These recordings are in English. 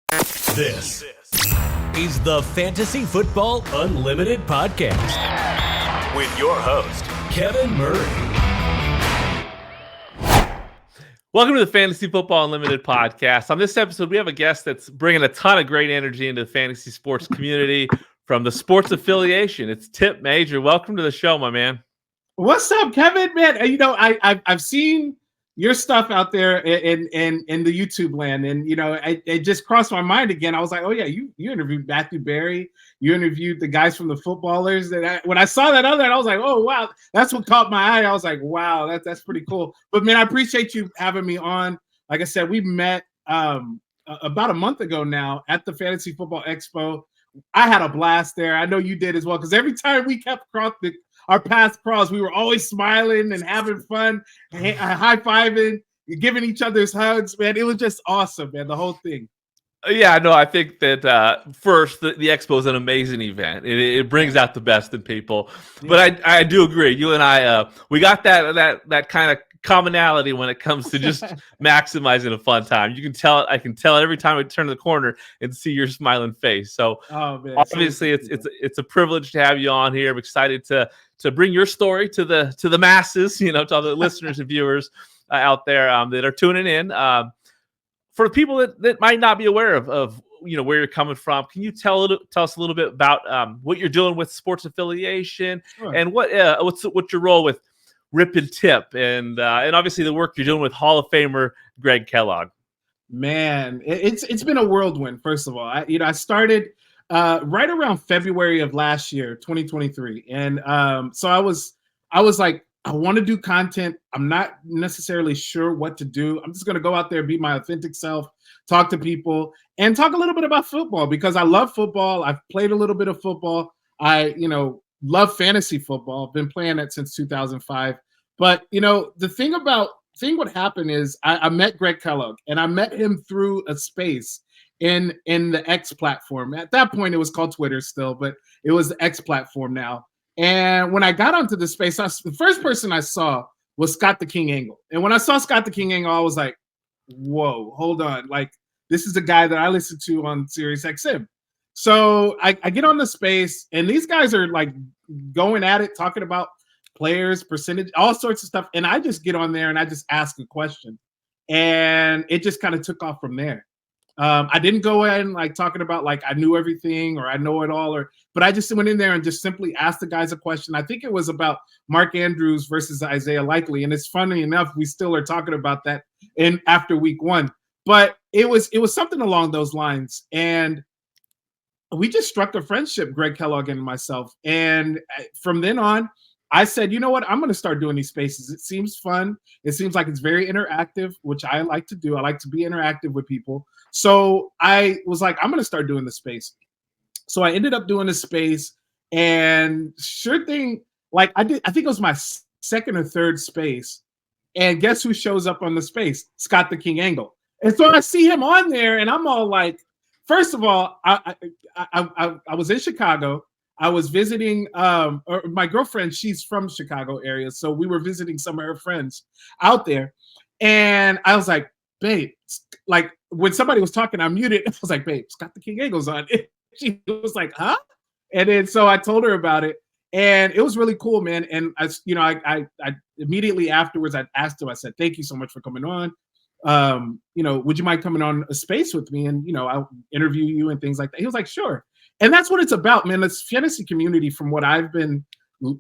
This is the Fantasy Football Unlimited podcast with your host, Kevin Murray. Welcome to the Fantasy Football Unlimited podcast. On this episode, we have a guest that's bringing a ton of great energy into the fantasy sports community from the Sports Affiliation. It's Tipp Major. Welcome to the show, my man. What's up, Kevin? Man, you know, I've seen your stuff out there in the YouTube land, and you know, it just crossed my mind again. I was like, oh yeah, you interviewed Matthew Berry, you interviewed the guys from the Footballers. That when I saw that other, I was like, oh wow, that's what caught my eye. I was like, wow, that's pretty cool. But man, I appreciate you having me on. Like I said, we met about a month ago now at the Fantasy Football Expo. I had a blast there. I know you did as well, because every time we kept our paths crossed, we were always smiling and having fun, high-fiving, giving each other's hugs, man. It was just awesome, man, the whole thing. Yeah, no, I think that first, the Expo is an amazing event. It brings out the best in people. Yeah. But I do agree. You and I, we got that kind of commonality when it comes to just maximizing a fun time. You can tell it. I can tell it every time I turn the corner and see your smiling face. So obviously, it's a privilege to have you on here. I'm excited to bring your story to the masses, you know, to all the listeners and viewers out there that are tuning in. For the people that might not be aware of you know, where you're coming from, can you tell us a little bit about what you're doing with Sports Affiliation? Sure. And what's your role with Rip and Tipp, and obviously the work you're doing with Hall of Famer Greg Kellogg? Man, it's been a whirlwind. First of all, I started right around February of last year, 2023, and so I was like, I want to do content. I'm not necessarily sure what to do. I'm just going to go out there, be my authentic self, talk to people, and talk a little bit about football, because I love football. I've played a little bit of football. I love fantasy football. I've been playing it since 2005. But the thing what happened is I met Greg Kellogg, and I met him through a space in the X platform. At that point, it was called Twitter still, but it was the X platform now. And when I got onto the space, the first person I saw was Scott the King Engel. And when I saw Scott the King Engel, I was like, whoa, hold on. Like, this is a guy that I listen to on Sirius XM. So I get on the space, and these guys are like going at it, talking about players, percentage, all sorts of stuff. And I just get on there and I just ask a question. And it just kind of took off from there. I didn't go in like talking about like I knew everything or I know it all, but I just went in there and just simply asked the guys a question. I think it was about Mark Andrews versus Isaiah Likely, and it's funny enough we still are talking about that after week one. But it was something along those lines, and we just struck a friendship, Greg Kellogg and myself. And from then on, I said, you know what? I'm going to start doing these spaces. It seems fun. It seems like it's very interactive, which I like to do. I like to be interactive with people. So I was like, I'm going to start doing the space. So I ended up doing the space, and sure thing, like I think it was my second or third space. And guess who shows up on the space? Scott the King Engel. And so I see him on there, and I'm all like, first of all, I was in Chicago. I was visiting my girlfriend. She's from Chicago area, so we were visiting some of her friends out there. And I was like, babe, like when somebody was talking, I muted. I was like, babe, Scott the King Engel's on. She was like, huh? And then so I told her about it, and it was really cool, man. And I immediately afterwards, I asked him. I said, thank you so much for coming on. Would you mind coming on a space with me, and I'll interview you and things like that. He was like, sure. And that's what it's about, man. This fantasy community, from what I've been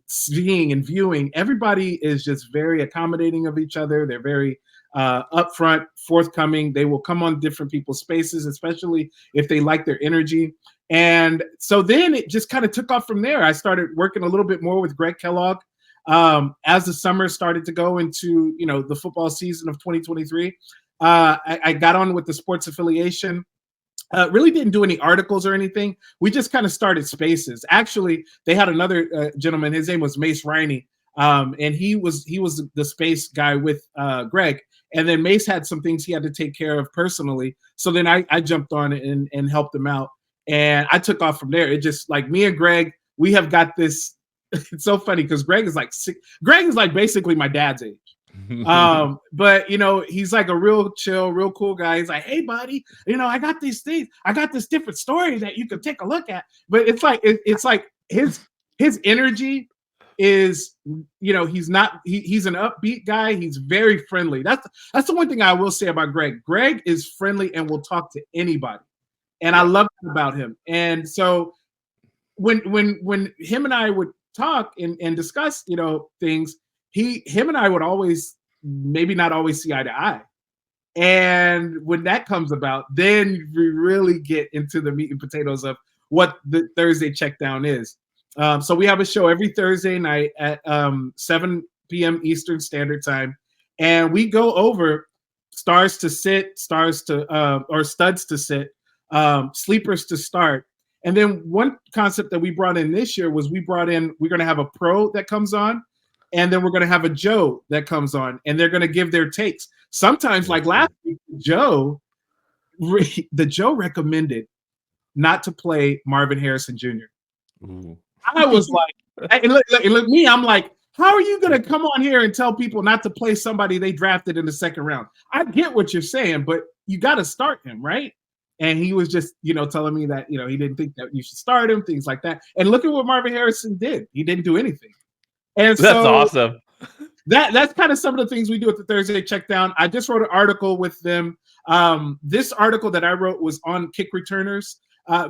seeing and viewing, everybody is just very accommodating of each other. They're very upfront, forthcoming. They will come on different people's spaces, especially if they like their energy. And so then it just kind of took off from there. I started working a little bit more with Greg Kellogg as the summer started to go into, the football season of 2023. I got on with the Sports Affiliation. Really didn't do any articles or anything. We just kind of started spaces. Actually, they had another gentleman. His name was Mace Riney, and he was the space guy with Greg. And then Mace had some things he had to take care of personally. So then I jumped on and helped him out. And I took off from there. It just like me and Greg, we have got this. It's so funny because Greg is like basically my dad's age. But he's like a real chill, real cool guy. He's like, hey buddy, I got these things, I got this different story that you could take a look at. But it's like his energy is, he's an upbeat guy. He's very friendly. That's the one thing I will say about Greg. Greg is friendly and will talk to anybody. And I love that about him. And so when him and I would talk and discuss, things, him and I would always maybe not always see eye to eye. And when that comes about, then we really get into the meat and potatoes of what the Thursday check down is. So we have a show every Thursday night at 7 p.m. Eastern Standard Time, and we go over stars to sit, studs to sit, sleepers to start. And then one concept that we brought in this year was we're going to have a pro that comes on, and then we're going to have a Joe that comes on, and they're going to give their takes. Sometimes, like last week, the Joe recommended not to play Marvin Harrison Jr. Ooh. I was like, and look, me, I'm like, how are you going to come on here and tell people not to play somebody they drafted in the second round? I get what you're saying, but you got to start him, right? And he was just, telling me that, he didn't think that you should start him, things like that. And look at what Marvin Harrison did. He didn't do anything. And that's awesome. That's kind of some of the things we do at the Thursday Checkdown. I just wrote an article with them. This article that I wrote was on kick returners,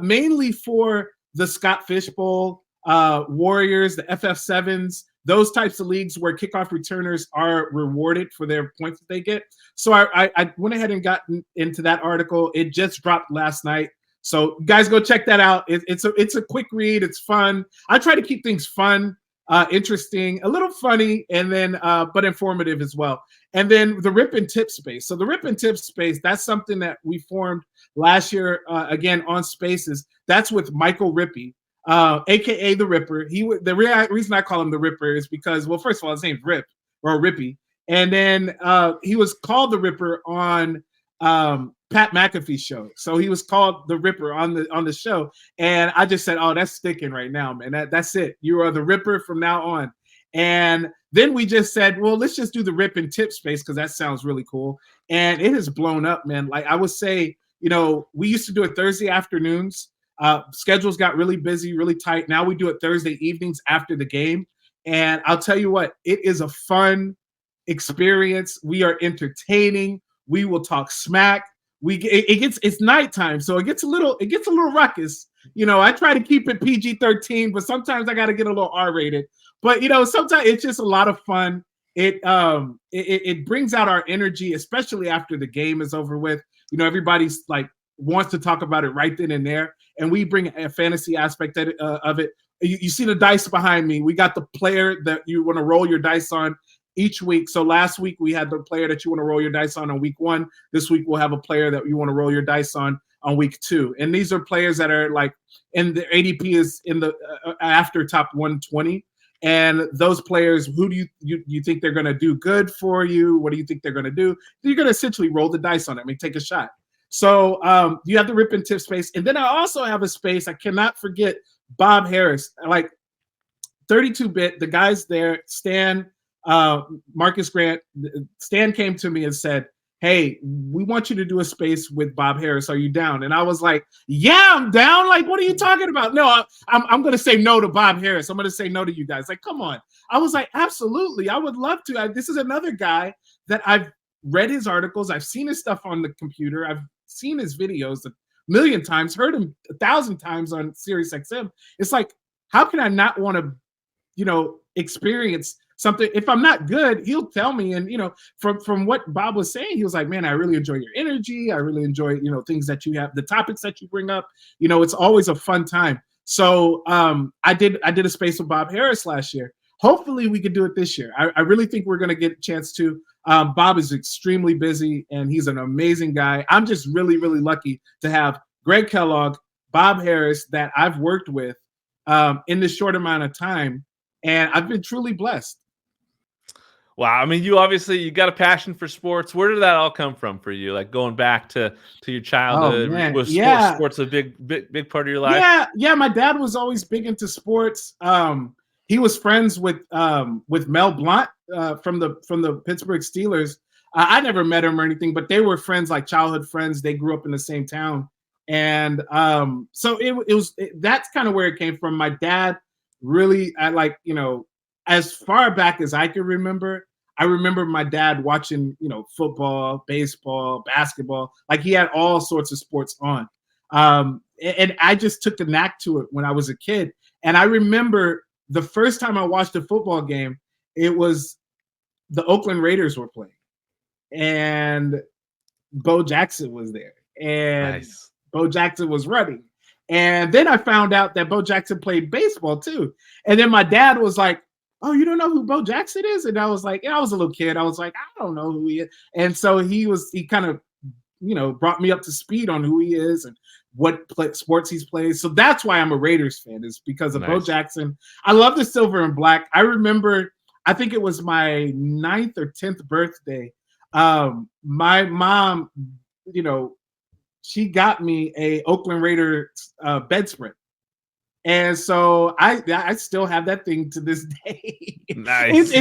mainly for the Scott Fish Bowl, Warriors, the FF7s, those types of leagues where kickoff returners are rewarded for their points that they get. So I went ahead and got into that article. It just dropped last night. So guys, go check that out. It's a quick read. It's fun. I try to keep things fun, interesting, a little funny, and then but informative as well. And then the Rip and Tip space. So the Rip and Tip space, that's something that we formed last year, again on Spaces. That's with Michael Rippey, aka the Ripper. The reason I call him the Ripper is because, well, first of all, his name's Rip or Rippey, and then he was called the Ripper on Pat McAfee's show. So he was called the Ripper on the show, and I just said, "Oh, that's sticking right now, man. That's it. You are the Ripper from now on." And then we just said, "Well, let's just do the Rip and Tip space because that sounds really cool." And it has blown up, man. Like I would say, we used to do it Thursday afternoons. Schedules got really busy, really tight. Now we do it Thursday evenings after the game. And I'll tell you what, it is a fun experience. We are entertaining. We will talk smack. It's nighttime, so it gets a little ruckus. I try to keep it PG-13, but sometimes I got to get a little R-rated. But sometimes it's just a lot of fun. It brings out our energy, especially after the game is over with. Everybody's like wants to talk about it right then and there, and we bring a fantasy aspect of it. You see the dice behind me. We got the player that you want to roll your dice on each week. So last week we had the player that you want to roll your dice on week 1. This week we'll have a player that you want to roll your dice on week 2. And these are players that are like, and the ADP is in the after top 120. And those players, who do you think they're going to do good for you? What do you think they're going to do? You're going to essentially roll the dice on it. Take a shot. So you have the Rip and Tip space. And then I also have a space. I cannot forget Bob Harris, like 32-bit, the guys there, Stan, Marcus Grant. Stan came to me and said, "Hey, we want you to do a space with Bob Harris. Are you down?" And I was like, "Yeah, I'm down. Like, what are you talking about?" No, I'm going to say no to Bob Harris. I'm going to say no to you guys. Like, come on. I was like, absolutely. I would love to. This is another guy that I've read his articles. I've seen his stuff on the computer. I've seen his videos a million times, heard him 1,000 times on Sirius XM. It's like, how can I not want to, experience something? If I'm not good, he'll tell me. And from what Bob was saying, he was like, "Man, I really enjoy your energy. I really enjoy things that you have, the topics that you bring up. It's always a fun time." So I did a space with Bob Harris last year. Hopefully we could do it this year. I really think we're going to get a chance to. Bob is extremely busy and he's an amazing guy. I'm just really, really lucky to have Greg Kellogg, Bob Harris that I've worked with in this short amount of time. And I've been truly blessed. Wow. I mean, you got a passion for sports. Where did that all come from for you? Like going back to your childhood, was sports a big part of your life? Yeah. My dad was always big into sports. He was friends with Mel Blount, from the Pittsburgh Steelers. I never met him or anything, but they were friends, like childhood friends. They grew up in the same town, and so that's kind of where it came from. My dad really, as far back as I can remember, I remember my dad watching, football, baseball, basketball. Like he had all sorts of sports on. And I just took a knack to it when I was a kid. And I remember the first time I watched a football game, it was the Oakland Raiders were playing. And Bo Jackson was there. And Nice. Bo Jackson was running. And then I found out that Bo Jackson played baseball too. And then my dad was like, "Oh, you don't know who Bo Jackson is?" And I was like, I was a little kid. I was like, "I don't know who he is." And so he kind of, brought me up to speed on who he is and what sports he's played. So that's why I'm a Raiders fan, is because of Bo Jackson. I love the silver and black. I remember, I think it was my 9th or 10th birthday. My mom, she got me a Oakland Raiders bedspread. And so I still have that thing to this day. Nice.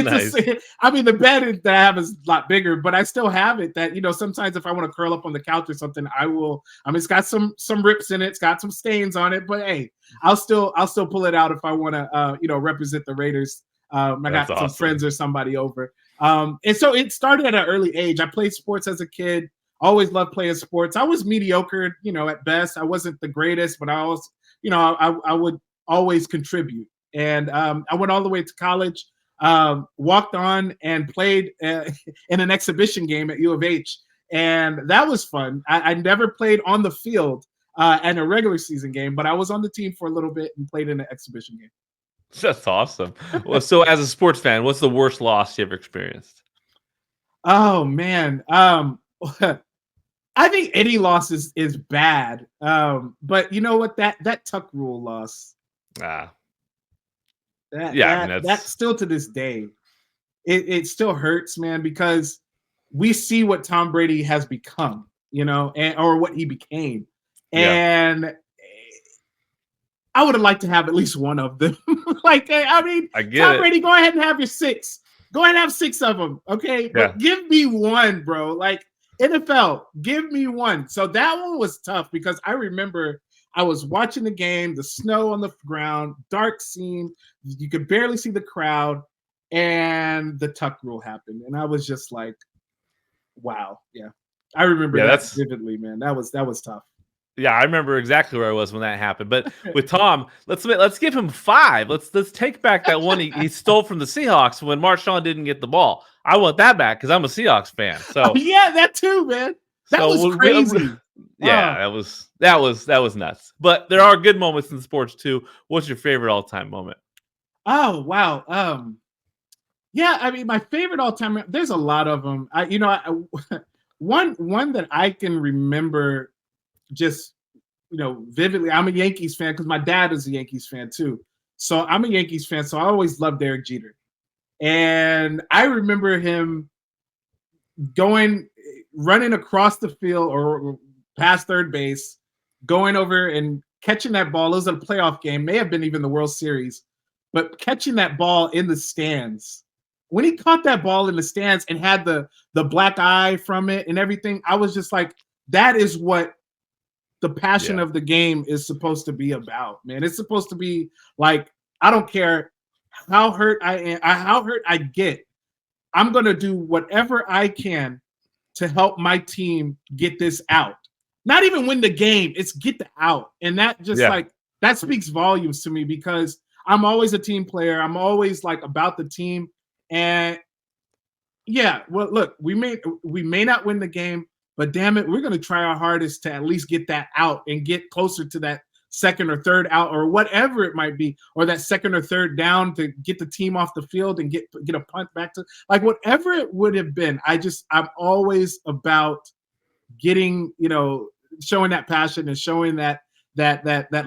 I mean, the bed that I have is a lot bigger, but I still have it. That sometimes if I want to curl up on the couch or something, I will. I mean, it's got some rips in it, it's got some stains on it, but hey, I'll still pull it out if I want to, represent the Raiders. I got some friends or somebody over, and so it started at an early age. I played sports as a kid. Always loved playing sports. I was mediocre, at best. I wasn't the greatest, but I was. I would always contribute. And I went all the way to college, walked on and played in an exhibition game at U of H. And that was fun. I never played on the field in a regular season game, but I was on the team for a little bit and played in an exhibition game. That's awesome. Well, so as a sports fan, what's the worst loss you ever experienced? Oh, man. I think any loss is bad. But you know what? That Tuck Rule loss. That's still to this day. It still hurts, man, because we see what Tom Brady has become, or what he became. And I would have liked to have at least one of them. Tom Brady, go ahead and have your 6. Go ahead and have 6 of them. Okay. But give me one, bro. Like, NFL, give me one. So that one was tough because I remember I was watching the game, the snow on the ground, dark scene, you could barely see the crowd, and the Tuck Rule happened. And I was just like, wow. Yeah. I remember that vividly, man. That was tough. Yeah, I remember exactly where I was when that happened. But with Tom, let's give him 5. Let's take back that one he stole from the Seahawks when Marshawn didn't get the ball. I want that back because I'm a Seahawks fan. So yeah, that too, man. That was crazy. Yeah, that was nuts. But there are good moments in sports too. What's your favorite all-time moment? Oh wow. Yeah, I mean, my favorite all-time. There's a lot of them. One that I can remember just vividly. I'm a Yankees fan because my dad is a Yankees fan too. So I'm a Yankees fan. So I always loved Derek Jeter. And I remember him running across the field or past third base, going over and catching that ball. It was a playoff game, may have been even the World Series, but catching that ball in the stands. When he caught that ball in the stands and had the black eye from it and everything, I was just like, that is what the passion of the game is supposed to be about, man. It's supposed to be like, I don't care how hurt I am, how hurt I get. I'm going to do whatever I can to help my team get this out. Not even win the game, it's get the out. And that just that speaks volumes to me because I'm always a team player. I'm always like about the team. And well, look, we may not win the game, but damn it, we're going to try our hardest to at least get that out and get closer to that second or third out or whatever it might be, or that second or third down to get the team off the field and get a punt back to, like, whatever it would have been. I'm always about getting, showing that passion and showing that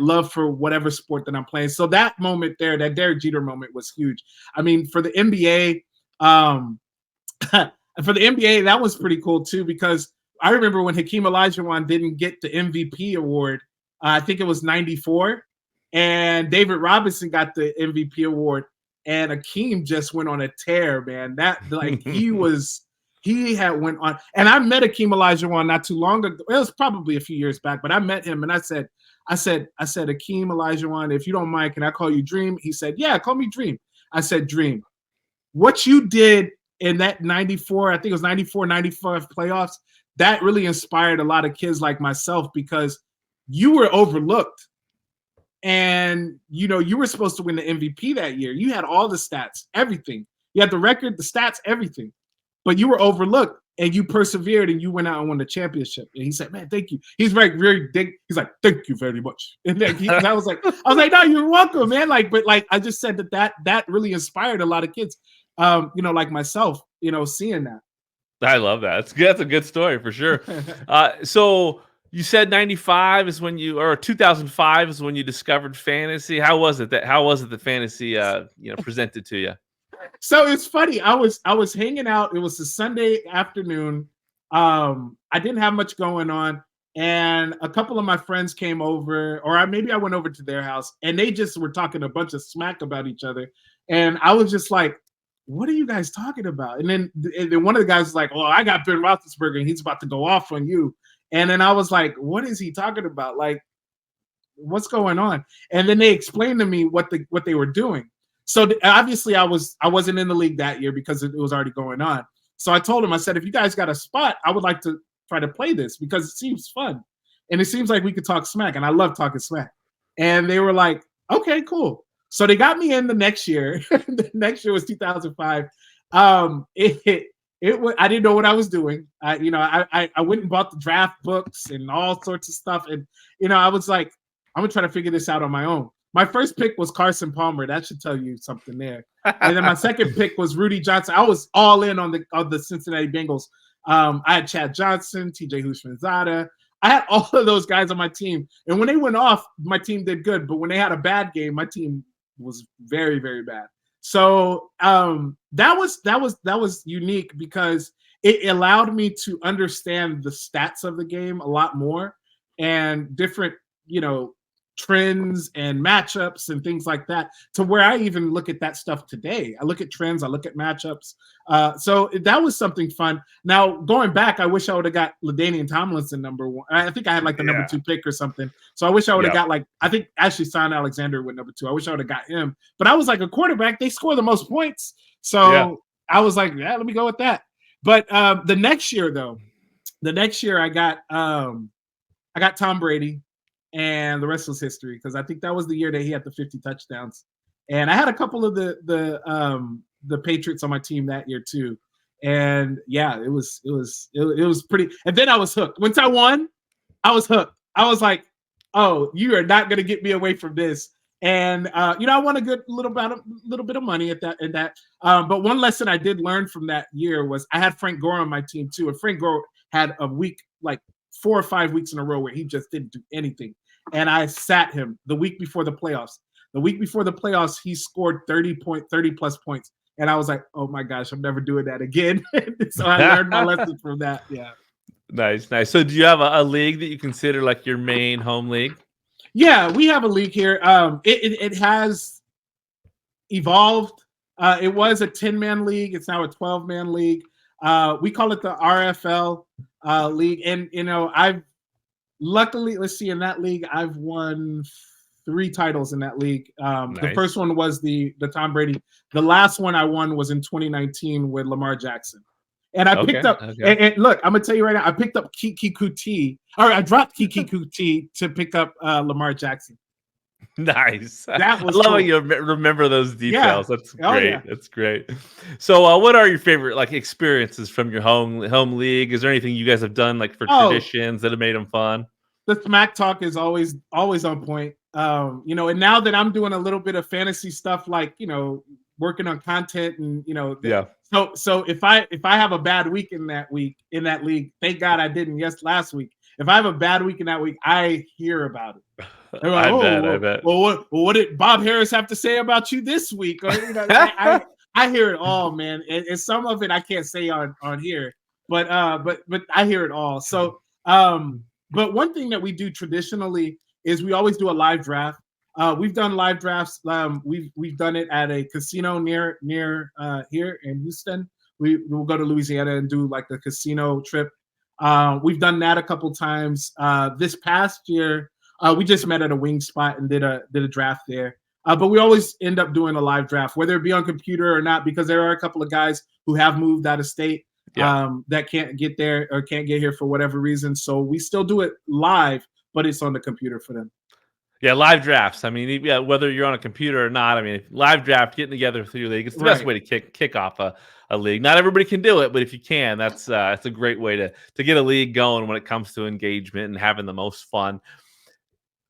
love for whatever sport that I'm playing. So that moment there, that Derek Jeter moment was huge. I mean, for the NBA, that was pretty cool too, because I remember when Hakeem Olajuwon didn't get the MVP award. I think it was 94, and David Robinson got the MVP award. and Akeem just went on a tear, man. That like he had went on, and I met Akeem Olajuwon not too long ago. It was probably a few years back, but I met him and I said, Akeem Olajuwon, if you don't mind, can I call you Dream? He said, yeah, call me Dream. I said, Dream, what you did in that 94, I think it was 94, 95 playoffs, that really inspired a lot of kids like myself because you were overlooked. And, you were supposed to win the MVP that year. You had all the stats, everything. You had the record, the stats, everything. But you were overlooked and you persevered and you went out and won the championship. And he said, man, thank you. He's very big. He's like, thank you very much. And then I was like, no, you're welcome, man. But I just said that really inspired a lot of kids, like myself, seeing that. I love that. That's a good story for sure. So you said 95 is when or 2005 is when you discovered fantasy. How was it that fantasy, presented to you? So it's funny. I was hanging out. It was a Sunday afternoon. I didn't have much going on, and a couple of my friends came over, or maybe I went over to their house, and they just were talking a bunch of smack about each other. And I was just like, "What are you guys talking about?" And then one of the guys was like, "Oh, I got Ben Roethlisberger, and he's about to go off on you." And then I was like, "What is he talking about? Like, what's going on?" And then they explained to me what they were doing. So obviously I wasn't in the league that year because it was already going on. So I told him, I said, if you guys got a spot, I would like to try to play this because it seems fun. And it seems like we could talk smack. And I love talking smack. And they were like, okay, cool. So they got me in the next year. The next year was 2005. I didn't know what I was doing. I went and bought the draft books and all sorts of stuff. And, I was like, I'm going to try to figure this out on my own. My first pick was Carson Palmer. That should tell you something there. And then my second pick was Rudy Johnson. I was all in on the Cincinnati Bengals. I had Chad Johnson, TJ Houshmandzadeh. I had all of those guys on my team. And when they went off, my team did good. But when they had a bad game, my team was very, very bad. So that was unique because it allowed me to understand the stats of the game a lot more and different, trends and matchups and things like that, to where I even look at that stuff today. I look at trends, I look at matchups. So that was something fun. Now, going back, I wish I would have got LaDainian Tomlinson number one. I think I had like the number 2 pick or something. So I wish I would have got I think actually signed Alexander with number 2. I wish I would have got him. But I was like a quarterback. They score the most points. So I was like, yeah, let me go with that. But the next year I got Tom Brady. And the rest was history because I think that was the year that he had the 50 touchdowns. And I had a couple of the Patriots on my team that year too. And yeah, it was pretty. And then I was hooked. Once I won, I was hooked. I was like, oh, you are not going to get me away from this. And I won a good little bit of money at that. But one lesson I did learn from that year was I had Frank Gore on my team too. And Frank Gore had a week, like 4 or 5 weeks in a row where he just didn't do anything. And I sat him the week before the playoffs. The week before the playoffs, he scored 30 plus points. And I was like, oh my gosh, I'm never doing that again. So I learned my lesson from that. Yeah. Nice. So do you have a league that you consider like your main home league? Yeah, we have a league here. It has evolved. It was a 10-man league. It's now a 12-man league. We call it the RFL league. And, I've luckily, in that league, I've won 3 titles in that league. Nice. The first one was the Tom Brady. The last one I won was in 2019 with Lamar Jackson. And I picked up, and look, I'm going to tell you right now, I picked up Kiki Kuti, or I dropped Kiki Kuti to pick up Lamar Jackson. Nice. That was I love cool. how you remember those details. Yeah. That's great. Yeah. That's great. So what are your favorite experiences from your home league? Is there anything you guys have done for traditions that have made them fun? The smack talk is always on point. And now that I'm doing a little bit of fantasy stuff, working on content and, yeah. So if I have a bad week in that league, thank God I didn't last week. If I have a bad week in that week, I hear about it. Like, I bet. Well, what did Bob Harris have to say about you this week? Or, I hear it all, man. And some of it I can't say on here, but I hear it all. So, but one thing that we do traditionally is we always do a live draft. We've done live drafts. We've done it at a casino near here in Houston. We'll go to Louisiana and do like the casino trip. We've done that a couple times. This past year, we just met at a wing spot and did a draft there. But we always end up doing a live draft, whether it be on computer or not, because there are a couple of guys who have moved out of state that can't get there or can't get here for whatever reason. So we still do it live, but it's on the computer for them. Yeah, live drafts. I mean, whether you're on a computer or not, I mean, live draft, getting together through your league, it's the best way to kick off a league. Not everybody can do it, but if you can, that's a great way to get a league going when it comes to engagement and having the most fun.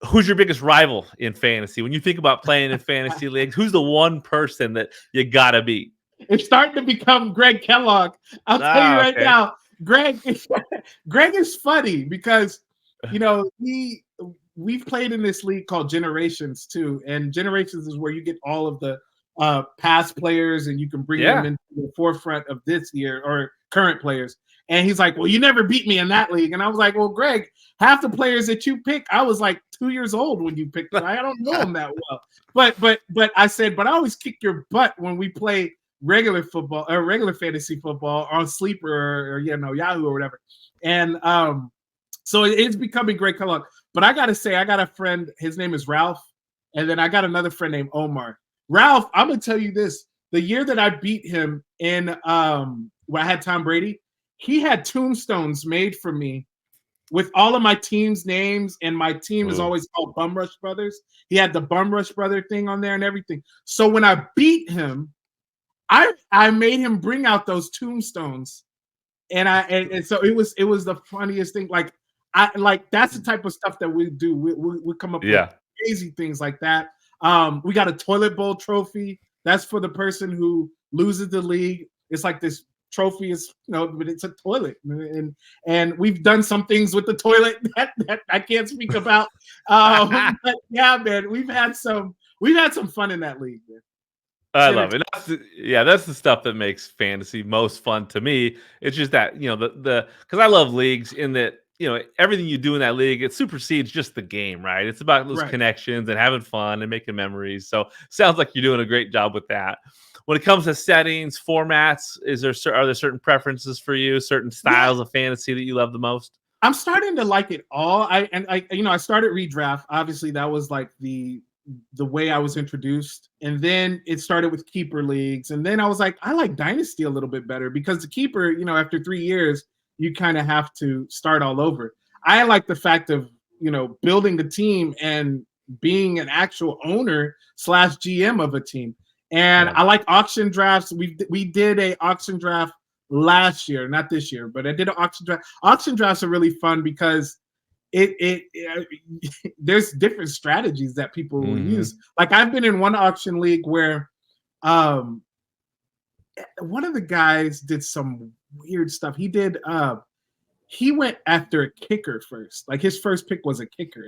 Who's your biggest rival in fantasy? When you think about playing in fantasy leagues, who's the one person that you gotta beat? It's starting to become Greg Kellogg. I'll tell you right now, Greg is funny because we've played in this league called Generations too, and Generations is where you get all of the past players and you can bring them into the forefront of this year or current players. And he's like, well, you never beat me in that league. And I was like, well, Greg, half the players that you pick, I was like 2 years old when you picked them. I don't know them that well. But I said, but I always kick your butt when we play regular football or regular fantasy football on Sleeper or Yahoo or whatever. And so it's becoming Greg Kellogg. But I got to say, I got a friend, his name is Ralph. And then I got another friend named Omar. Ralph, I'm going to tell you this. The year that I beat him in where I had Tom Brady, he had tombstones made for me with all of my team's names, and my team is always called Bum Rush Brothers. He had the Bum Rush Brother thing on there and everything. So when I beat him, I made him bring out those tombstones, and so it was the funniest thing. Like that's the type of stuff that we do. We come up with crazy things like that. We got a toilet bowl trophy. That's for the person who loses the league. It's like this trophy is, but it's a toilet, and we've done some things with the toilet that I can't speak about. But yeah, man, we've had some fun in that league, man. I love it. That's the stuff that makes fantasy most fun to me. It's just that because I love leagues in that everything you do in that league, it supersedes just the game, right? It's about those connections and having fun and making memories. So sounds like you're doing a great job with that. When it comes to settings, formats, are there certain preferences for you, certain styles of fantasy that you love the most? I'm starting to like it all. I started redraft. Obviously, that was like the way I was introduced, and then it started with keeper leagues, and then I was like, I like dynasty a little bit better because the keeper, after 3 years, you kind of have to start all over. I like the fact of building the team and being an actual owner / GM of a team. And I like auction drafts. We did a auction draft last year, not this year, but I did an auction draft. Auction drafts are really fun because there's different strategies that people will use. Like I've been in one auction league where one of the guys did some weird stuff. He went after a kicker first. Like his first pick was a kicker,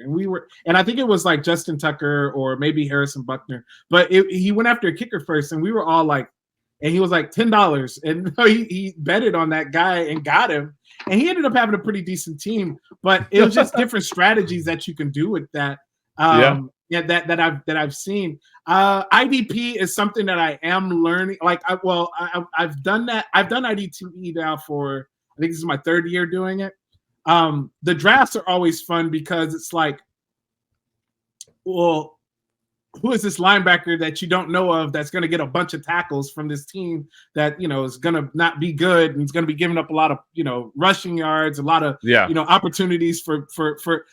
and I think it was like Justin Tucker or maybe Harrison Buckner. But he went after a kicker first, and we were all like, and he was like $10, and he betted on that guy and got him, and he ended up having a pretty decent team. But it was just different strategies that you can do with that. That I've seen. IDP is something that I am learning. Like I've done that. I've done IDP now for, I think this is my 3rd year doing it. The drafts are always fun because it's like, well, who is this linebacker that you don't know of that's going to get a bunch of tackles from this team that, is going to not be good and it's going to be giving up a lot of, rushing yards, a lot of, opportunities for.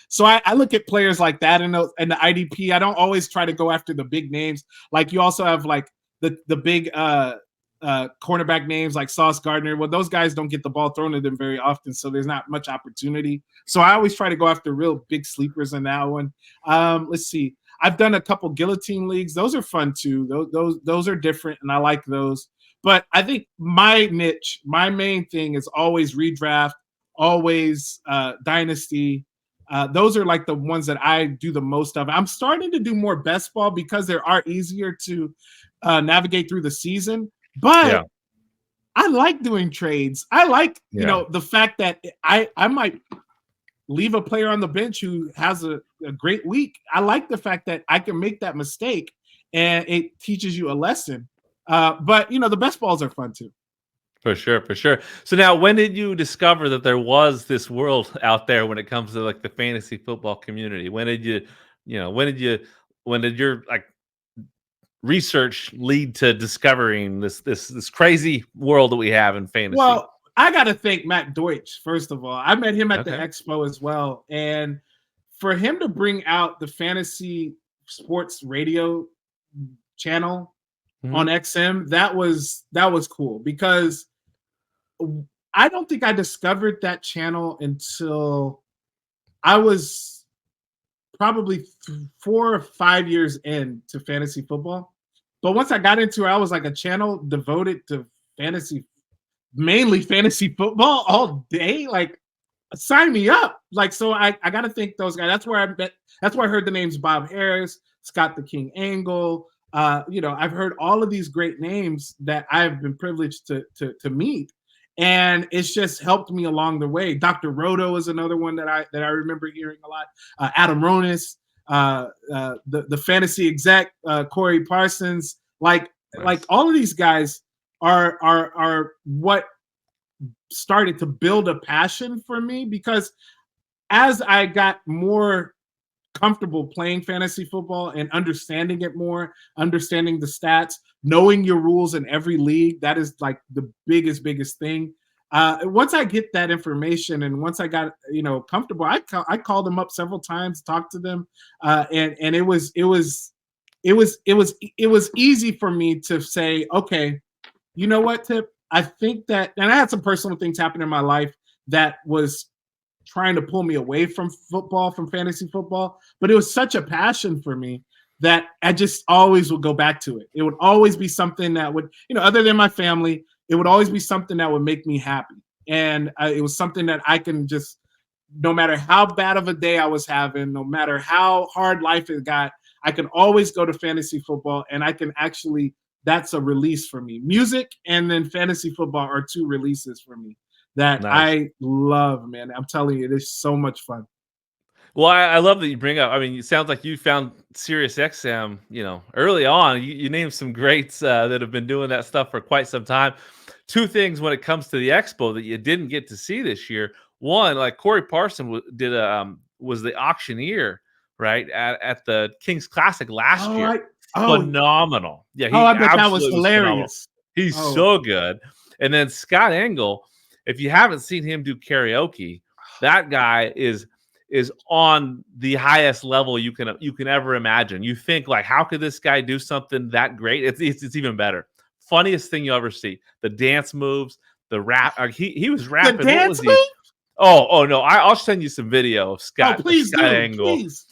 So I look at players like that in the IDP. I don't always try to go after the big names. Like you also have like the big cornerback names like Sauce Gardner. Well, those guys don't get the ball thrown at them very often, so there's not much opportunity. So I always try to go after real big sleepers in that one. Let's see. I've done a couple guillotine leagues. Those are fun too. Those are different, and I like those. But I think my niche, my main thing is always redraft, always dynasty. Those are like the ones that I do the most of. I'm starting to do more best ball because they are easier to navigate through the season. But I like doing trades. I like, the fact that I might leave a player on the bench who has a great week. I like the fact that I can make that mistake and it teaches you a lesson. But the best balls are fun too. For sure, for sure. So now, when did you discover that there was this world out there when it comes to like the fantasy football community? When did when did your like research lead to discovering this crazy world that we have in fantasy? Well, I got to thank Matt Deutsch, first of all. I met him at the Okay. Expo as well. And for him to bring out the fantasy sports radio channel on XM, that was cool, because I don't think I discovered that channel until I was probably 4 or 5 years into fantasy football. But once I got into it, I was like a channel devoted to mainly fantasy football all day. Like, sign me up. Like, so I got to thank those guys. That's where I heard the names Bob Harris, Scott the King Engel. I've heard all of these great names that I've been privileged to meet. And it's just helped me along the way. Dr. Roto is another one that I remember hearing a lot. Adam Ronis, the fantasy exec, Corey Parsons, like all of these guys are what started to build a passion for me, because as I got more comfortable playing fantasy football and understanding it more, understanding the stats, knowing your rules in every league, that is like the biggest thing. Once I get that information and once I got comfortable, I called them up several times, talked to them, and it was easy for me to say, okay, you know what, Tipp? I think that, and I had some personal things happen in my life that was trying to pull me away from football, from fantasy football, but it was such a passion for me that I just always would go back to it. It would always be something that would, other than my family, it would always be something that would make me happy. And it was something that I can just, no matter how bad of a day I was having, no matter how hard life it got, I can always go to fantasy football, and I can actually, that's a release for me. Music and then fantasy football are two releases for me that Nice. I love, man. I'm telling you, it is so much fun. Well, I love that you bring up. I mean, it sounds like you found Sirius XM, early on. You named some greats that have been doing that stuff for quite some time. Two things when it comes to the Expo that you didn't get to see this year. One, like Corey Parson was the auctioneer, right, at the Kings Classic last year. Phenomenal. Yeah, I bet that was hilarious. He's so good. And then Scott Engel, if you haven't seen him do karaoke, that guy is on the highest level you can ever imagine. You think, like, how could this guy do something that great? It's even better. Funniest thing you ever see. The dance moves, the rap. He was rapping. The dance what was he? Oh no! I'll send you some video of Scott. Please Scott do. Engel. Please.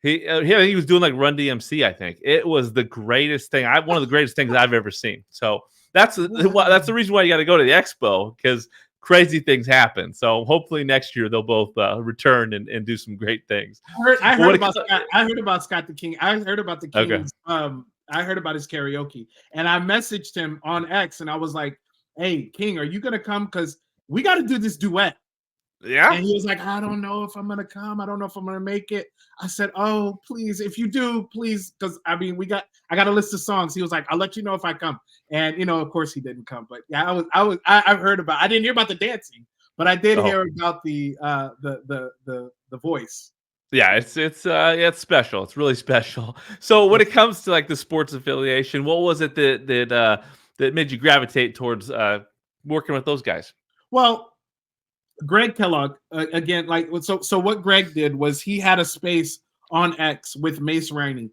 He was doing like Run DMC. I think it was the greatest thing. One of the greatest things I've ever seen. So that's the reason why you got to go to the Expo, because crazy things happen. So hopefully next year they'll both return and do some great things. I heard about Scott the King. I heard about the Kings. Okay. I heard about his karaoke, and I messaged him on X, and I was like, "Hey, King, are you gonna come? Because we got to do this duet." Yeah. And he was like, "I don't know if I'm gonna come. I don't know if I'm gonna make it." I said, "Oh, please, if you do, please," because I mean, I got a list of songs. He was like, "I'll let you know if I come." And of course, he didn't come. But yeah, I've heard about. I didn't hear about the dancing, but I did hear about the voice. Yeah, it's special. It's really special. So when it comes to like the Sports Affiliation, what was it that made you gravitate towards working with those guys? Well, Greg Kellogg, again, like, so what Greg did was he had a space on X with Mace Rainey.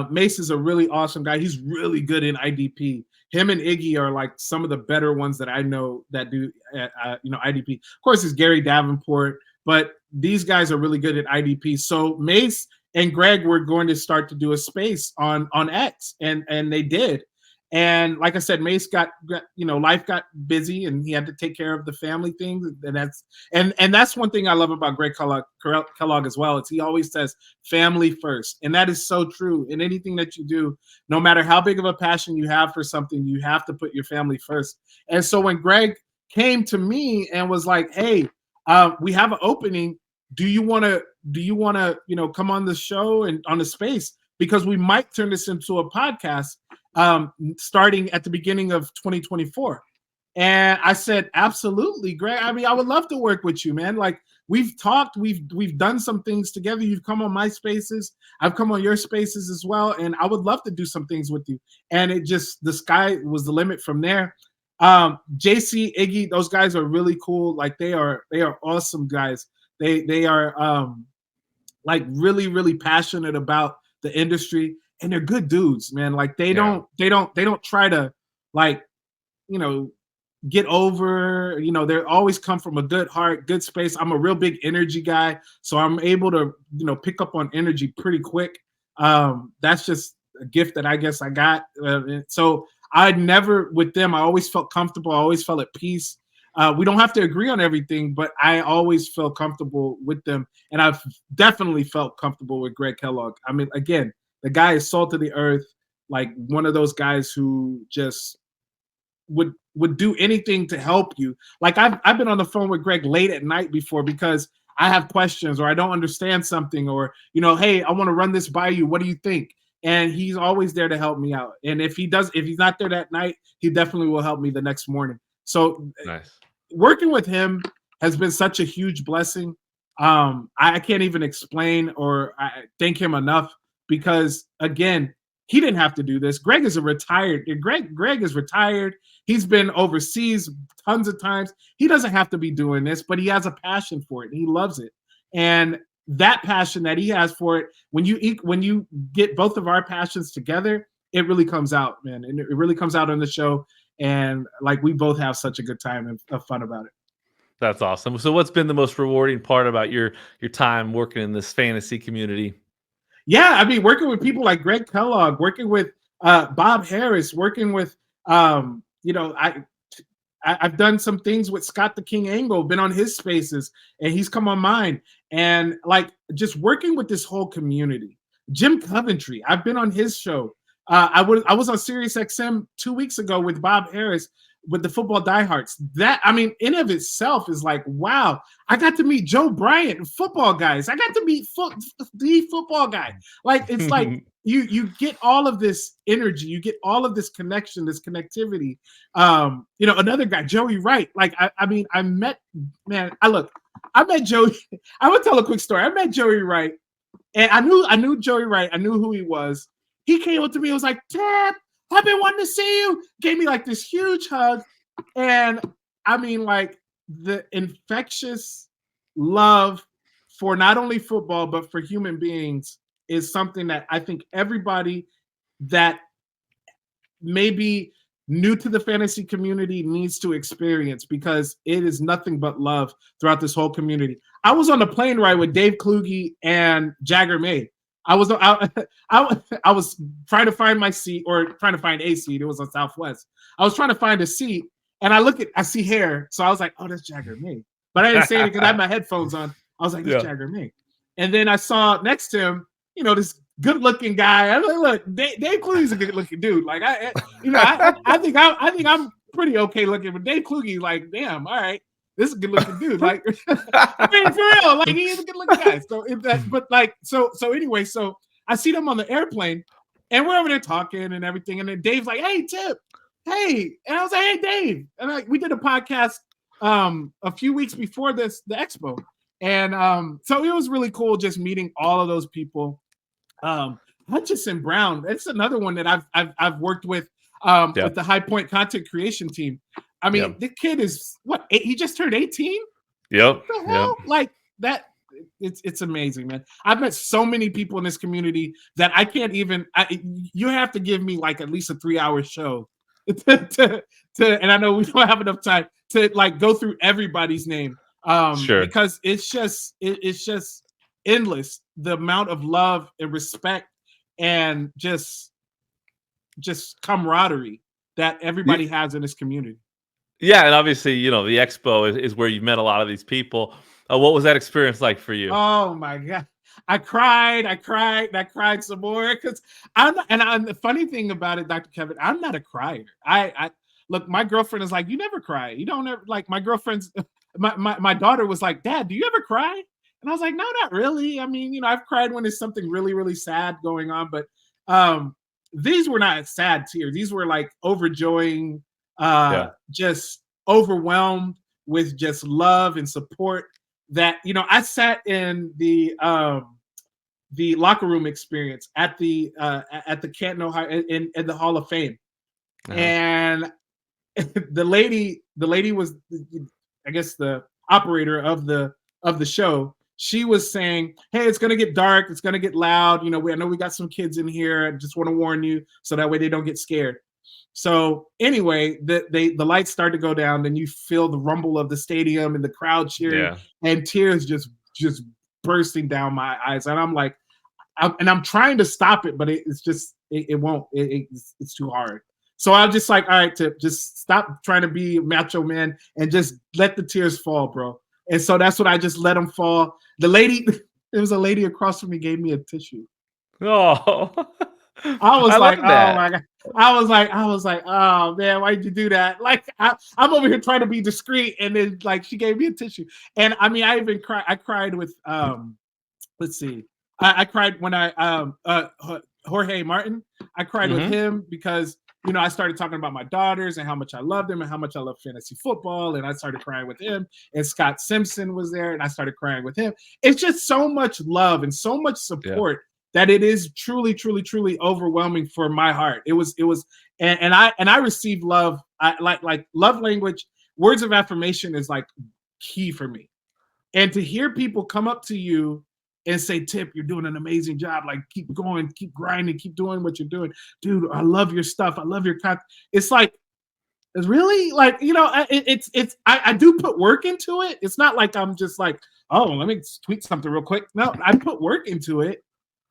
Mace is a really awesome guy. He's really good in IDP. Him and Iggy are like some of the better ones that I know that do IDP. Of course, it's Gary Davenport, but these guys are really good at IDP. So Mace and Greg were going to start to do a space on X, and they did. And like I said, Mace got life got busy, and he had to take care of the family things. And that's one thing I love about Greg Kellogg as well. It's he always says family first, and that is so true. In anything that you do, no matter how big of a passion you have for something, you have to put your family first. And so when Greg came to me and was like, "Hey, we have an opening. do you want to, come on the show and on the space? Because we might turn this into a podcast starting at the beginning of 2024. And I said, absolutely, Greg. I mean, I would love to work with you, man. Like, we've talked, we've done some things together. You've come on my spaces, I've come on your spaces as well, and I would love to do some things with you. And the sky was the limit from there. JC, Iggy, those guys are really cool. Like, they are awesome guys. They are like really, really passionate about the industry, and they're good dudes, man. Like, they don't try to, like, get over, they always come from a good heart, good space. I'm a real big energy guy, so I'm able to, pick up on energy pretty quick. That's just a gift that I guess I got. So I never, with them, I always felt comfortable. I always felt at peace. We don't have to agree on everything, but I always felt comfortable with them. And I've definitely felt comfortable with Greg Kellogg. I mean, again, the guy is salt of the earth, like one of those guys who just would do anything to help you. Like, I've been on the phone with Greg late at night before because I have questions or I don't understand something, or, hey, I want to run this by you. What do you think? And he's always there to help me out. And if he's not there that night, he definitely will help me the next morning. So nice. Working with him has been such a huge blessing. I can't even explain or thank him enough, because again, he didn't have to do this. Greg is retired. Greg is retired. He's been overseas tons of times. He doesn't have to be doing this, but he has a passion for it. And he loves it. And that passion that he has for it, when you get both of our passions together, it really comes out, man. And it really comes out on the show. And like, we both have such a good time and have fun about it. That's awesome. So what's been the most rewarding part about your time working in this fantasy community? Yeah, I mean, working with people like Greg Kellogg, working with Bob Harris, working with, I've done some things with Scott the King Engel, been on his spaces, and he's come on mine. And like, just working with this whole community. Jim Coventry, I've been on his show. I was on Sirius XM 2 weeks ago with Bob Harris with the Football Diehards. That, I mean, in of itself is like, wow, I got to meet Joe Bryant and Footballguys. I got to meet the football guy. Like, it's like you get all of this energy, you get all of this connection, this connectivity. Another guy, Joey Wright. Like, I met Joey. I would tell a quick story. I met Joey Wright, and I knew Joey Wright. I knew who he was. He came up to me and was like, Tipp, I've been wanting to see you. Gave me like this huge hug. And I mean, like, the infectious love for not only football, but for human beings is something that I think everybody that may be new to the fantasy community needs to experience, because it is nothing but love throughout this whole community. I was on the plane ride with Dave Kluge and Jagger May. I was trying to find my seat, or trying to find a seat. It was on Southwest. I was trying to find a seat, and I see hair, so I was like, "Oh, that's Jagger May." But I didn't say it because I had my headphones on. I was like, "That's Jagger May." And then I saw next to him, this good-looking guy. I was like, "Look, Dave Kluge's a good-looking dude." Like, I think I'm pretty okay looking, but Dave Kluge, like, damn, all right. This is a good-looking dude, like, I mean, for real, like, he is a good-looking guy. So anyway, so I see them on the airplane, and we're over there talking and everything, and then Dave's like, "Hey, Tipp, hey," and I was like, "Hey, Dave," and we did a podcast a few weeks before the expo, and so it was really cool just meeting all of those people. Hutchison Brown, it's another one that I've worked with with the High Point content creation team. I mean, the kid is what? He just turned 18. Yep. What the hell? Like that. It's amazing, man. I've met so many people in this community that I can't even. You have to give me like at least a 3-hour show to. And I know we don't have enough time to like go through everybody's name. Sure. Because it's just endless, the amount of love and respect and just camaraderie that everybody has in this community. Yeah, and obviously, the expo is where you've met a lot of these people. What was that experience like for you? Oh my God. I cried some more, because the funny thing about it, Dr. Kevin, I'm not a crier. I look, my girlfriend is like, "You never cry. You don't ever," like, my girlfriend's my daughter was like, "Dad, do you ever cry?" And I was like, no, not really. I mean, I've cried when there's something really, really sad going on, but these were not sad tears. These were like overjoying, just overwhelmed with just love and support that, I sat in the locker room experience at the Canton, Ohio, in the Hall of Fame. And the lady was, I guess, the operator of the show. She was saying, hey, it's going to get dark. It's going to get loud. I know we got some kids in here. I just want to warn you so that way they don't get scared. So anyway, the lights start to go down. Then you feel the rumble of the stadium and the crowd cheering and tears just bursting down my eyes. And I'm like, I'm trying to stop it, but it's just, it won't. It's too hard. So I'm just like, all right, Tipp, just stop trying to be macho man and just let the tears fall, bro. And so that's what I just let them fall. There was a lady across from me gave me a tissue. Oh, I was like, oh my God. I was like, oh man, why'd you do that? Like, I'm over here trying to be discreet, and then like she gave me a tissue. And I mean, I even cried. I cried with let's see. I cried when Jorge Martin. I cried with him because I started talking about my daughters and how much I love them and how much I love fantasy football. And I started crying with him. And Scott Simpson was there, and I started crying with him. It's just so much love and so much support that it is truly, truly, truly overwhelming for my heart. It was, and I received love. I like love language. Words of affirmation is like key for me. And to hear people come up to you and say, Tipp, you're doing an amazing job. Like, keep going, keep grinding, keep doing what you're doing. Dude, I love your stuff. I love your content. It's like, it's really like, I do put work into it. It's not like I'm just like, oh, let me tweet something real quick. No, I put work into it,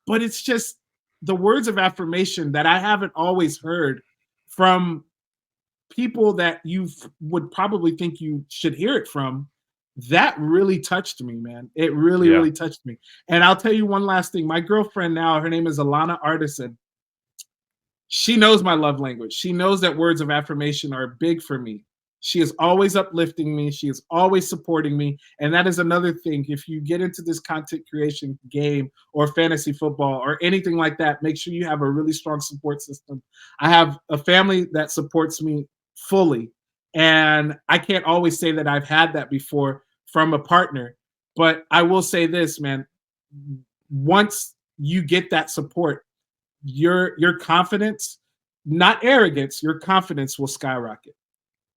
but it's just the words of affirmation that I haven't always heard from people that you would probably think you should hear it from. That really touched me, man. It really, really touched me. And I'll tell you one last thing. My girlfriend now, her name is Alana Artisan. She knows my love language. She knows that words of affirmation are big for me. She is always uplifting me. She is always supporting me. And that is another thing. If you get into this content creation game or fantasy football or anything like that, make sure you have a really strong support system. I have a family that supports me fully. And I can't always say that I've had that before from a partner, but I will say this, man. Once you get that support, your confidence, not arrogance, your confidence will skyrocket.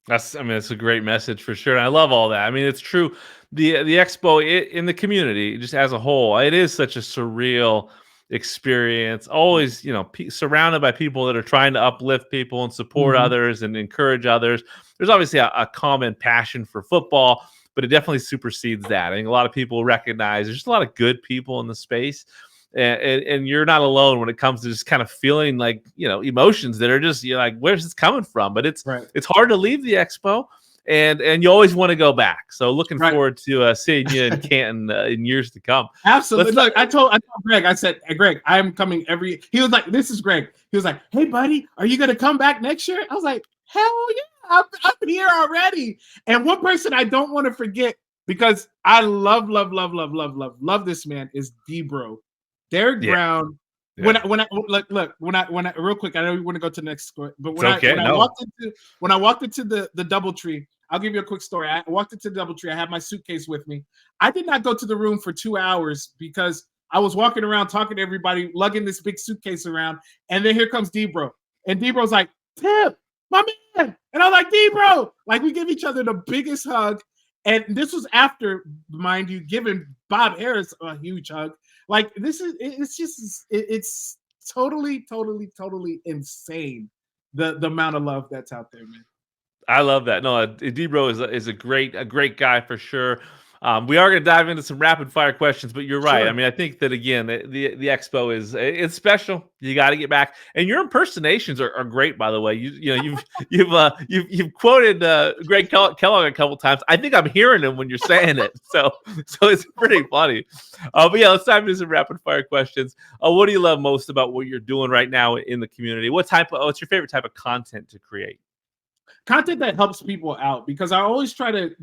It's a great message for sure. And I love all that. I mean, it's true. The expo in the community, just as a whole, it is such a surreal experience. Always, surrounded by people that are trying to uplift people and support others and encourage others. There's obviously a common passion for football, but it definitely supersedes that. I think a lot of people recognize there's just a lot of good people in the space. And you're not alone when it comes to just kind of feeling like, emotions that are just, you're like, where's this coming from? But it's hard to leave the expo, and you always want to go back. So looking forward to seeing you in Canton in years to come. Absolutely. Look, I told Greg, I said, hey, Greg, I'm coming he was like, this is Greg. He was like, hey, buddy, are you going to come back next year? I was like, hell yeah, I'm here already. And one person I don't want to forget, because I love this man, is D-Bro. Derek Brown. When I real quick, I know we want to go to the next score, but when I walked into the DoubleTree, I'll give you a quick story. I walked into the DoubleTree. I had my suitcase with me. I did not go to the room for 2 hours because I was walking around talking to everybody, lugging this big suitcase around, and then here comes D-Bro, and D-Bro's like, Tipp, my man, and I'm like, D-Bro, like we give each other the biggest hug, and this was after, mind you, giving Bob Harris a huge hug. Like it's totally insane the amount of love that's out there, man. I love that. No, D-Bro is a great guy for sure. We are going to dive into some rapid fire questions, but you're right. Sure. I mean, I think that again, the expo it's special. You got to get back, and your impersonations are great. By the way, you've quoted Greg Kellogg a couple times. I think I'm hearing him when you're saying it, so it's pretty funny. But yeah, let's dive into some rapid fire questions. What do you love most about what you're doing right now in the community? What's your favorite type of content to create? Content that helps people out, because I always try to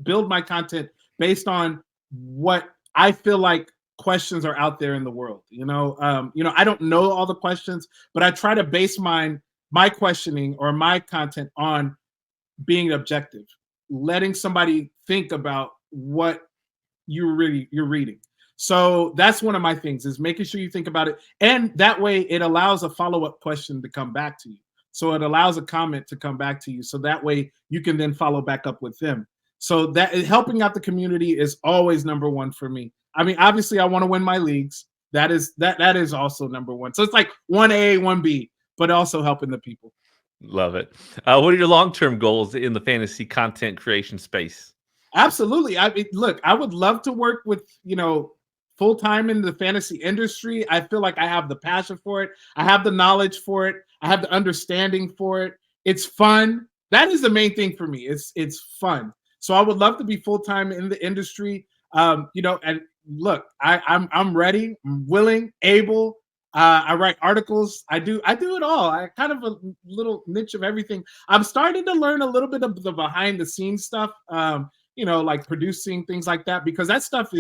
build my content based on what I feel like questions are out there in the world. I don't know all the questions, but I try to base my questioning or my content on being objective, letting somebody think about what you're reading. So that's one of my things, is making sure you think about it, and that way it allows a follow-up question to come back to you. So it allows a comment to come back to you, so that way you can then follow back up with them. So that helping out the community is always number one for me. I mean, obviously I want to win my leagues. That is also number one. So it's like 1A, 1B, but also helping the people. Love it. What are your long-term goals in the fantasy content creation space? Absolutely. I mean, look, I would love to work with, full time in the fantasy industry. I feel like I have the passion for it. I have the knowledge for it. I have the understanding for it. It's fun. That is the main thing for me. It's fun. So I would love to be full time in the industry. And look, I'm ready. I'm willing, able. I write articles. I do it all. I kind of a little niche of everything. I'm starting to learn a little bit of the behind the scenes stuff. Like producing things like that, because that stuff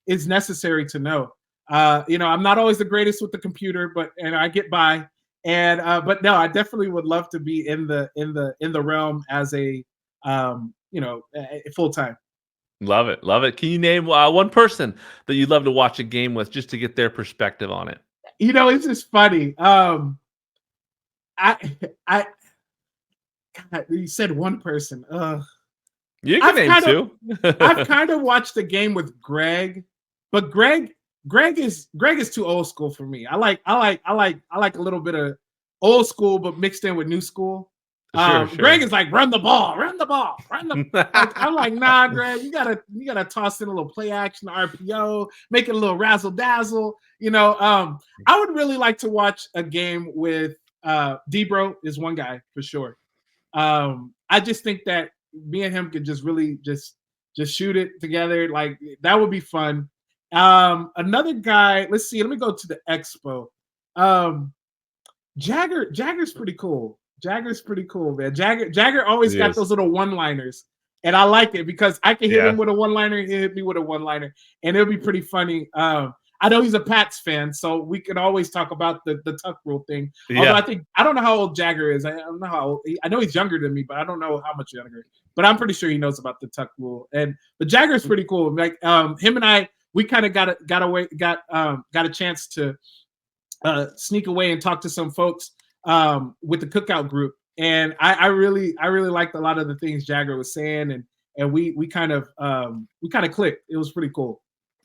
is necessary to know. I'm not always the greatest with the computer, and I get by. And but no, I definitely would love to be in the realm as a full time. Love it. Love it. Can you name one person that you'd love to watch a game with, just to get their perspective on it? It's just funny. I God, you said one person. You can name two. I've kind of watched the game with Greg, but Greg is too old school for me. I like a little bit of old school, but mixed in with new school. Sure. Greg is like, run the ball. I'm like, nah, Greg, you gotta toss in a little play action, RPO, make it a little razzle dazzle. I would really like to watch a game with Debro is one guy for sure. I just think that me and him could just really just shoot it together. Like, that would be fun. Another guy, let's see, let me go to the expo. Jagger's pretty cool. Jagger's pretty cool, man. Jagger always got those little one-liners, and I like it because I can hit him with a one-liner, he hit me with a one-liner, and it'll be pretty funny. I know he's a Pats fan, so we can always talk about the tuck rule thing. Although I don't know how old Jagger is. I don't know how old, I know he's younger than me, but I don't know how much younger. But I'm pretty sure he knows about the tuck rule. But Jagger's pretty cool. Like him and I, we kind of got a chance to sneak away and talk to some folks with the cookout group, and I really liked a lot of the things Jagger was saying, and we kind of clicked. It was pretty cool.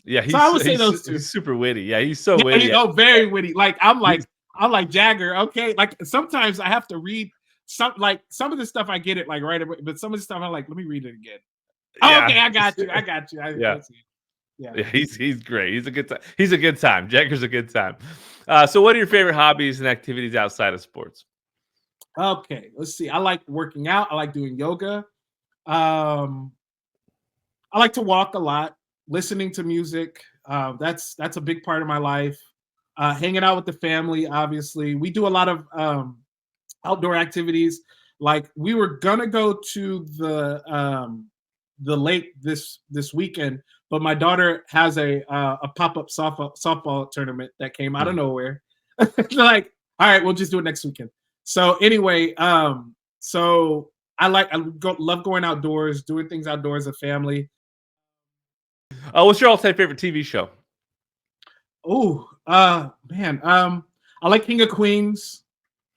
Yeah, so I would say those two. He's super witty. Yeah, he's so witty. Very witty. Like I'm like Jagger. Okay, like sometimes I have to read some of the stuff I get it like right away, but some of the stuff I'm like, let me read it again. Oh, okay, I got you. Yeah, he's great. He's a good time. Jagger's a good time. So what are your favorite hobbies and activities outside of sports? Okay, let's see. I like working out. I like doing yoga. I like to walk a lot, listening to music. That's a big part of my life. Hanging out with the family, obviously. We do a lot of outdoor activities. Like we were gonna go to the lake this weekend, but my daughter has a pop-up softball tournament that came out of nowhere. Like, all right, we'll just do it next weekend. So anyway, so love going outdoors, doing things outdoors as a family. What's your all-time favorite TV show? Oh, man, I like King of Queens.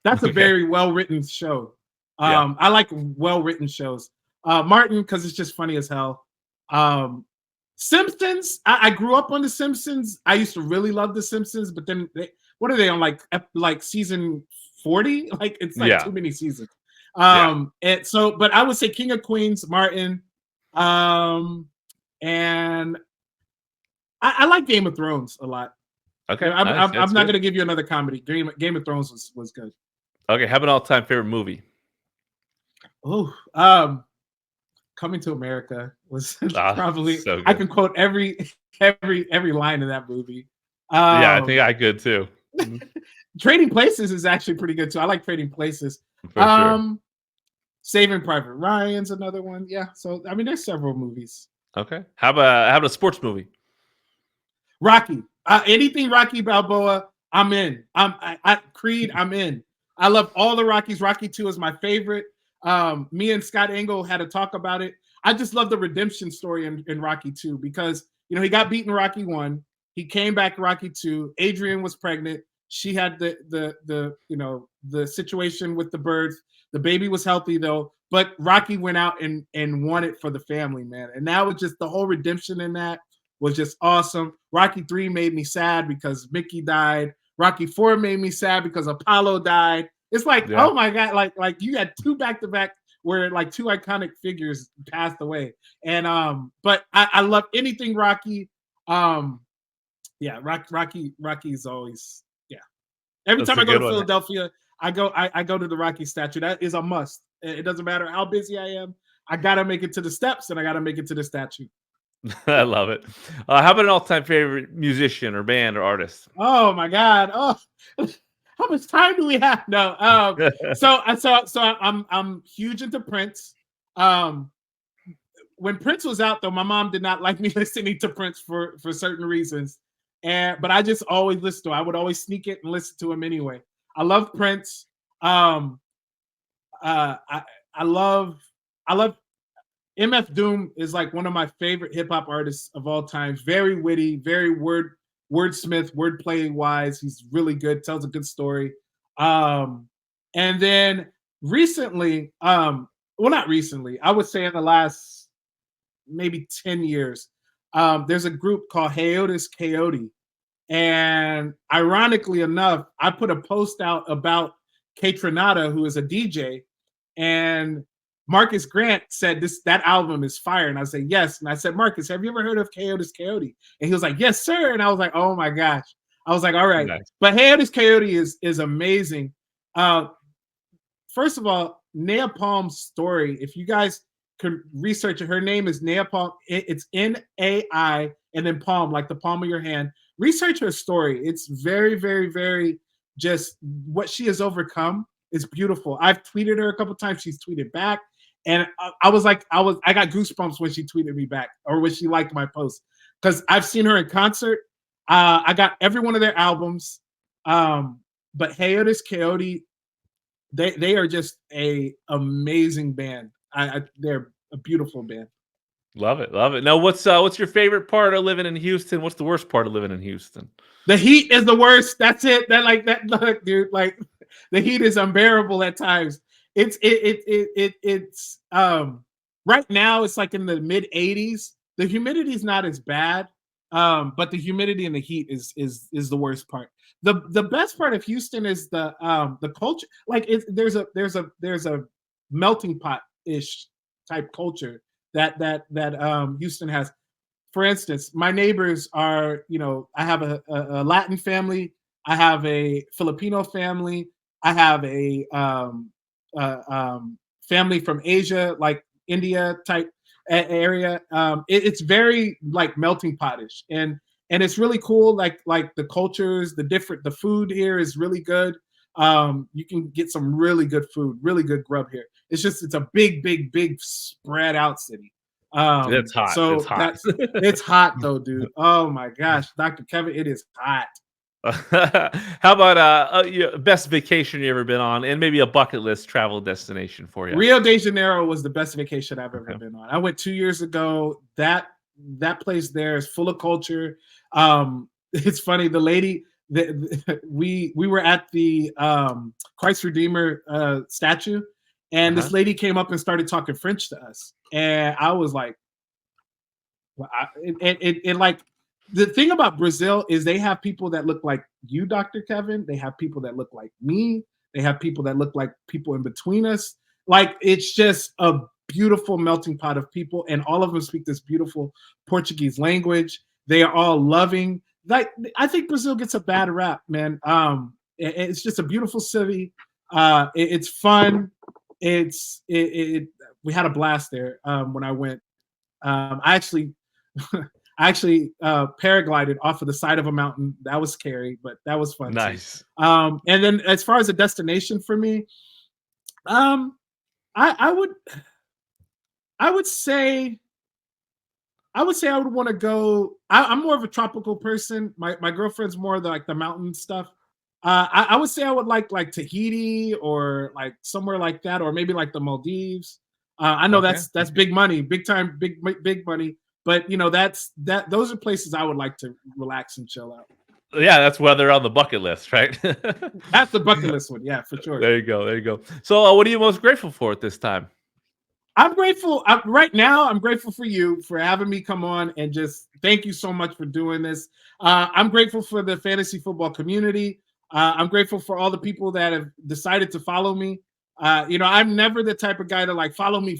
That's a very well-written show. I like well-written shows. Martin, because it's just funny as hell. Simpsons. I grew up on The Simpsons. I used to really love The Simpsons, but then what are they on, like season 40? Like it's like too many seasons. And so, but I would say King of Queens, Martin, and I like Game of Thrones a lot. Okay, I'm not going to give you another comedy. Game of Thrones was good. Okay, have an all-time favorite movie. Oh, Coming to America was probably so good. I can quote every line in that movie. I think I could too. Trading Places is actually pretty good too. I like Trading Places. For sure. Saving Private Ryan's another one. Yeah. So I mean, there's several movies. Okay. How about a sports movie? Rocky. Anything Rocky Balboa, I'm in. Creed, I'm in. I love all the Rockies. Rocky 2 is my favorite. Me and Scott Engel had a talk about it. I just love the redemption story in Rocky 2 because, he got beaten Rocky 1. He came back Rocky 2. Adrian was pregnant. She had the situation with the birth. The baby was healthy though, but Rocky went out and won it for the family, man. And that was just the whole redemption in that was just awesome. Rocky 3 made me sad because Mickey died. Rocky 4 made me sad because Apollo died. It's like, oh my God, like you had 2 back-to-back where like 2 iconic figures passed away. And but I love anything Rocky. Rocky is always Every time I go to Philadelphia, I go to the Rocky statue. That is a must. It doesn't matter how busy I am. I gotta make it to the steps and I gotta make it to the statue. I love it. How about an all-time favorite musician or band or artist? Oh my God! Oh, how much time do we have? No. So I'm huge into Prince. When Prince was out, though, my mom did not like me listening to Prince for certain reasons, but I just always listened to him. I would always sneak it and listen to him anyway. I love Prince. I love MF Doom is like one of my favorite hip hop artists of all time. Very witty, very wordsmith, wordplay wise. He's really good. Tells a good story. And then recently, well, not recently. I would say in the last maybe 10 years, there's a group called Heyotis Coyote. And ironically enough, I put a post out about Kaytranada, who is a DJ, and Marcus Grant said that album is fire. And I said, yes. And I said, Marcus, have you ever heard of Heyotis Coyote? And he was like, yes, sir. And I was like, oh my gosh. I was like, all right. Nice. But Heyotis Coyote is amazing. First of all, Naya Palm's story, if you guys could research it, her name is Naya Palm. It's N-A-I and then Palm, like the palm of your hand. Research her story. It's very, very, very just what she has overcome is beautiful. I've tweeted her a couple times. She's tweeted back. And I got goosebumps when she tweeted me back or when she liked my post because I've seen her in concert. I got every one of their albums. But Heyotis Coyote, they are just a amazing band. They're a beautiful band. Love it, love it. Now, what's your favorite part of living in Houston? What's the worst part of living in Houston? The heat is the worst. That's it. Look, dude. Like the heat is unbearable at times. It's right now it's like in the mid 80s. The humidity is not as bad, but the humidity and the heat is the worst part. The best part of Houston is the culture. Like there's a melting pot ish type culture that Houston has. For instance, my neighbors are, I have a Latin family, I have a Filipino family, I have a family from Asia, like India type area. It's very like melting potish, and it's really cool. Like the cultures, the food here is really good. You can get some really good food, really good grub here. It's a big spread out city. It's hot. So it's hot. It's hot though, dude. Oh my gosh, Dr. Kevin, it is hot. How about best vacation you ever been on, and maybe a bucket list travel destination for you? Rio de Janeiro was the best vacation I've ever been on. I went 2 years ago. That place there is full of culture. It's funny. The lady we were at the Christ Redeemer statue, and this lady came up and started talking French to us, and I was like, well, like. The thing about Brazil is they have people that look like you, Dr. Kevin. They have people that look like me. They have people that look like people in between us. Like, it's just a beautiful melting pot of people, and all of them speak this beautiful Portuguese language. They are all loving. Like, I think Brazil gets a bad rap, man. It's just a beautiful city. It's fun. We had a blast there when I went. I actually paraglided off of the side of a mountain. That was scary, but that was fun. Nice. And then as far as a destination for me, I would say I would say I would want to go. I'm more of a tropical person. My girlfriend's more of the mountain stuff. I would say I would like Tahiti or like somewhere like that, or maybe like the Maldives. I know Okay. that's big money, big time, big money. But those are places I would like to relax and chill out. Yeah, that's why they're on the bucket list, right? That's the bucket list one, yeah, for sure. There you go. There you go. So, what are you most grateful for at this time? I'm grateful. Right now, I'm grateful for you for having me come on, and just thank you so much for doing this. I'm grateful for the fantasy football community. I'm grateful for all the people that have decided to follow me. I'm never the type of guy to like follow me.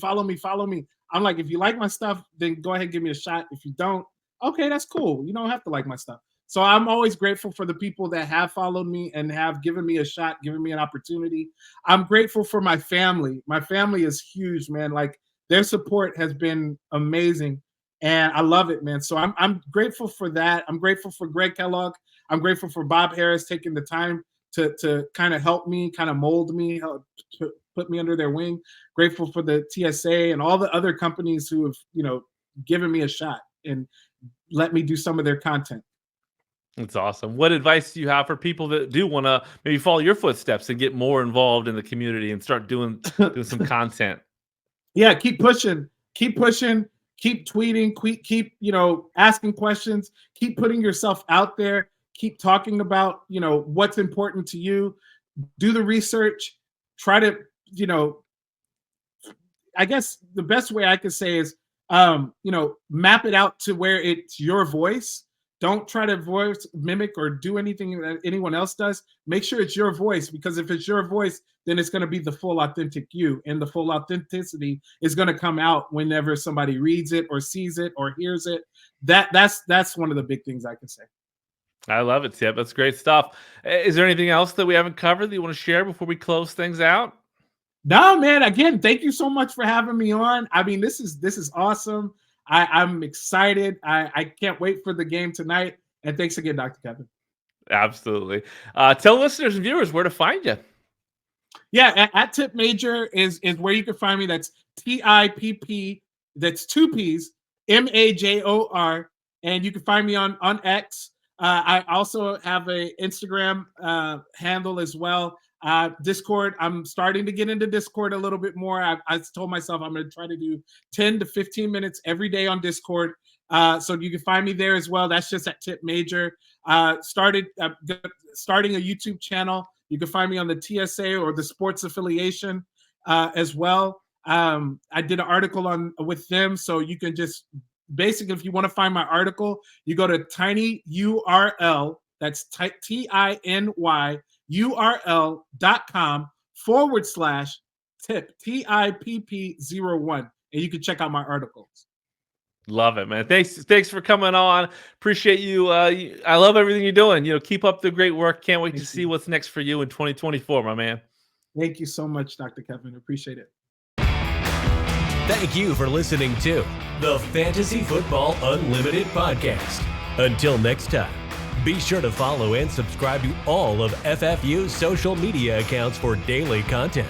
I'm like, if you like my stuff, then go ahead and give me a shot. If you don't, okay, that's cool. You don't have to like my stuff. So I'm always grateful for the people that have followed me and have given me a shot, given me an opportunity. I'm grateful for my family. My family is huge, man. Like, their support has been amazing, and I love it, man. So I'm grateful for that. I'm grateful for Greg Kellogg. I'm grateful for Bob Harris taking the time to kind of help me, kind of mold me, help to put me under their wing. Grateful for the TSA and all the other companies who have, given me a shot and let me do some of their content. That's awesome. What advice do you have for people that do want to maybe follow your footsteps and get more involved in the community and start doing some content? Yeah, keep pushing, keep tweeting, keep asking questions, keep putting yourself out there, keep talking about what's important to you. Do the research. Try to I guess the best way I could say is map it out to where it's your voice. Don't try to mimic or do anything that anyone else does. Make sure it's your voice, because if it's your voice, then it's going to be the full authentic you, and the full authenticity is going to come out whenever somebody reads it or sees it or hears it. That's one of the big things I can say. I love it, Tipp. That's great stuff. Is there anything else that we haven't covered that you want to share before we close things out? No, man. Again, thank you so much for having me on. I mean, this is awesome. I'm excited. I can't wait for the game tonight. And thanks again, Dr. Kevin. Absolutely. Tell listeners and viewers where to find you. Yeah, at Tipp Major is where you can find me. That's TIPP. That's 2 P's, MAJOR. And you can find me on X. I also have a Instagram handle as well. Discord, I'm starting to get into Discord a little bit more. I told myself I'm going to try to do 10 to 15 minutes every day on Discord. So you can find me there as well. That's just at Tipp Major. Starting a YouTube channel. You can find me on the TSA or the Sports Affiliation as well. I did an article with them, so you can just basically, if you want to find my article, you go to tinyurl. That's tinyurl.com/Tipp TIPP01, and you can check out my articles. Love it, man. Thanks for coming on. Appreciate you. I love everything you're doing. Keep up the great work. Can't wait to see what's next for you in 2024, my man. Thank you so much, Dr. Kevin. Appreciate it. Thank you for listening to the Fantasy Football Unlimited podcast. Until next time, be sure to follow and subscribe to all of FFU's social media accounts for daily content.